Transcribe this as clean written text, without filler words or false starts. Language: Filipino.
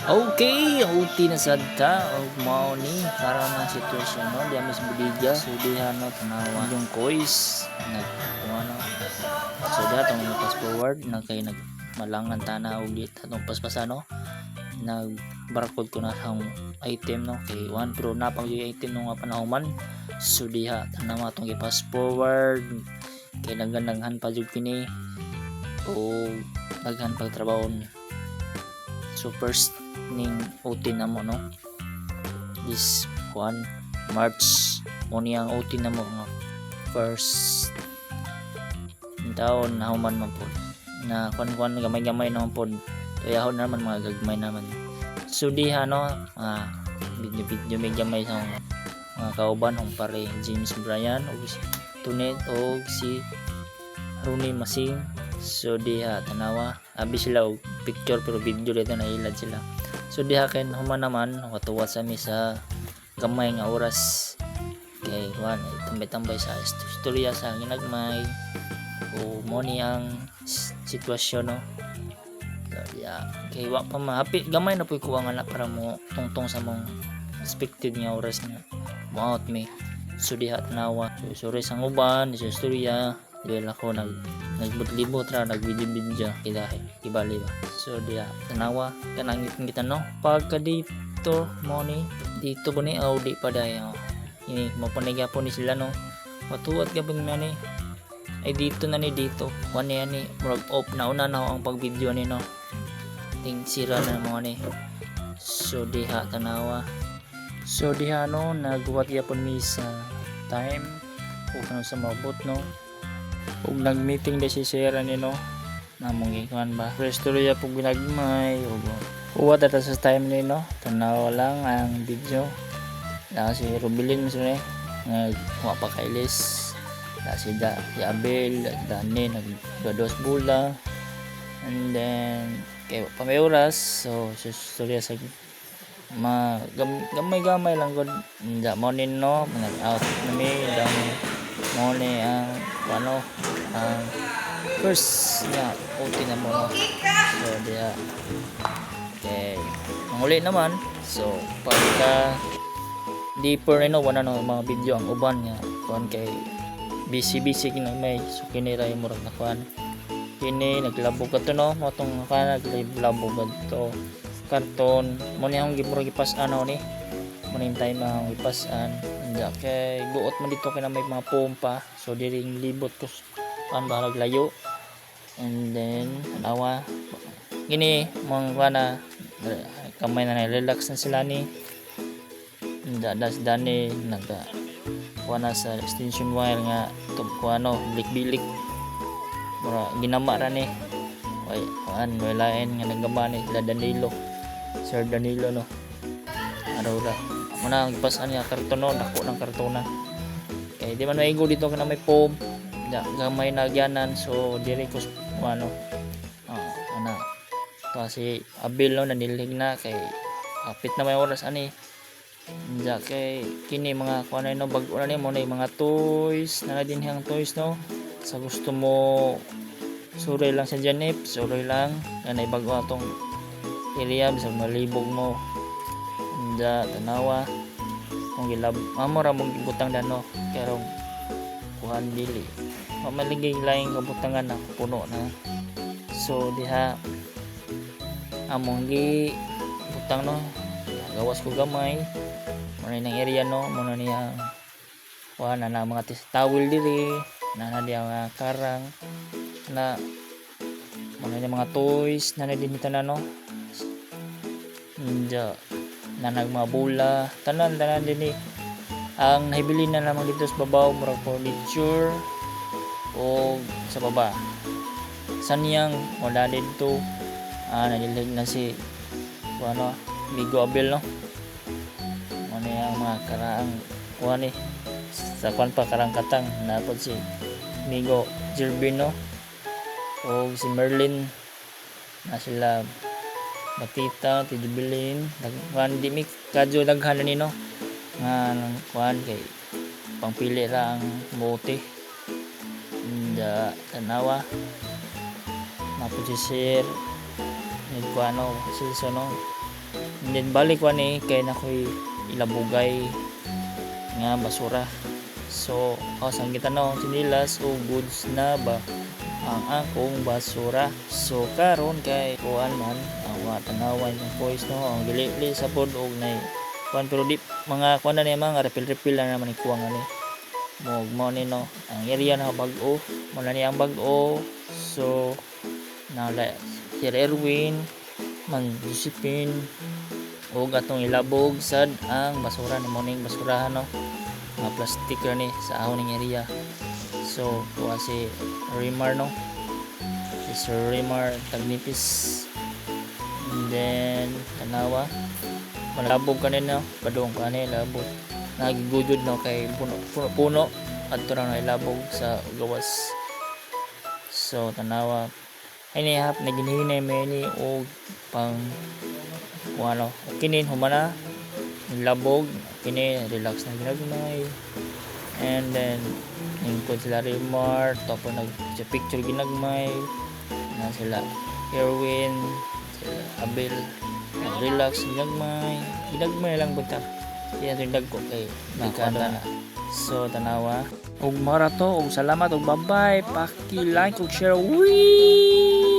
Okay, uti na sad ta og mao ni para man sitwasyon no di amis budiga so diha no tanawa yung kois nag ano so diha tong fast forward na kay nag malangan tana og di atong paspasano nag barcode ko na ang item no kay one pro na pang yung item no nga panahuman so diha tanawa tong i-fast forward kay nagandanghan pa jud kini o daghan pag trabaho so first ning OT na mo no this one March mo niyang OT na mo nga first taon na human man po na kwan gamay-gamay naman po tuyahon naman mga gagmay naman so diha no video may gamay sa mga kauban hong pare James Bryan o si Tunet o si Rooney Masing so diha tanawa abi sila og picture pero video dito na ilad sila so diha kay human naman katuwa sa mi sa gamay nga oras kay wan tambay-tambay sa istorya sa ginagmay o mo ni ang sitwasyon no so diha kay wa pa mahapi gamay na puy kuha nga para mo tungtong sa mong expected nga oras nga mo out me so diha tanawa so sorry sa uban sa istorya dahil ako nagbut-libot ra nagvideo ibali ba so diya tanawa kanangit kita no pagka dito mo ni dito ko ni audi pa dayo ini mapaniga po ni sila no matuwat gabing na ni ay dito na ni dito one yan ni murag off na una na ang pag-video ni no ting sira na mo ni so diha tanawa so diha no nagbuhat gyapon mi sa time o kano sa mabot no ug nag-meeting di si Sir ni no namong ikuan ba restorya pug ginagmay ug uwa data sa time ni no tanaw lang ang video na si Rubilin mo ni wa pa kailis na si Abel Dani nagdados bula and then kay pa may oras so istorya sa gamay-gamay lang gud ja mo ni no nag-out na mi dami mo ni ang ano ang first nga OT na mo no? So diya okay ang uli naman so pagka deeper no wala no mga video ang uban nga kuan kay busy kinamay so kinira yung murag na kuan kini naglabog ka to no mo tong kana naglabog ka to karton mo ni ang gimurag ipas ano ni mo ni time ang ipasan ja kay buot man dito kay na may mga pompa so diring libot ko kan balag layo and then anawa gini mga na kamay na relax na sila ni das dani naga wana sa extension wire nga tub ko ano bilik-bilik mura ginama ra ni way kuan walain nga nagama ni Danilo Sir Danilo no araw muna ang ipasan niya karton no dako ng kartona kay di man maigo dito kana may foam gamay na agyanan so diri ko ano ana to si Abel no nanilig na kay kapit na may oras ani ja kay kini mga kuan no bag-o na ni mo na mga toys na din hang toys no sa gusto mo suray lang sa Janip suray lang na bag-o atong area bisag malibog mo ja tanawa kung gilab amo ra mong gibutang dano karong kuhan dili mamaligay laing kabutangan na puno na so diha among gi butang no gawas ko gamay muna ng area no muna niya kuhan na mga towel diri na diya nga karang na muna niya mga toys na din dito na no ja na nagmabula tanan din ang nahibili na lamang dito sa babaw murag furniture o sa baba sanyang wala dito nalilig na si ano Migo Abel no ano yung mga karaang kuha ni sa kwan pa karangkatang napod si Migo Jerbino o si Merlin na sila Batita, Tijubilin, nagkuhan di mi kadyo daghan ni no nga nang kuhan kay pangpili ra ang bote da tanawa napujisir nagkuano silso no And then balik ko ni kay nakoy ilabugay nga basura. So sang gitanaw sinilas o goods na ba ang akong basura. So karon kay kuan man ang tanawan ng voice no ang gili sa pod og nay kuan pero di mga kuan na ni mga refill na naman ikuha nga ni mo ni no ang area na bag-o mo na ni ang bag-o. So nala Sir Erwin Mang Josephine o atong ilabog sad ang basura ni morning basurahan no mga plastic ni sa ahon ng area. So kuha si Rimar no si Sir Rimar tagnipis. And then tanawa malabog kanina padung kanina labog nagigudod no kay puno adto na ilabog sa gawas. So tanawa ay nihap na ginihinay may o pang kung ano kinin humana labog kini relax na ginagmay. And then ingkod sila Rimar tapos nag picture ginagmay na sila Erwin sila Abel relax ginagmay lang bunta yan rin dagko kay nagkanta na. So tanawa og mara to og salamat og bye bye paki like og share. Wee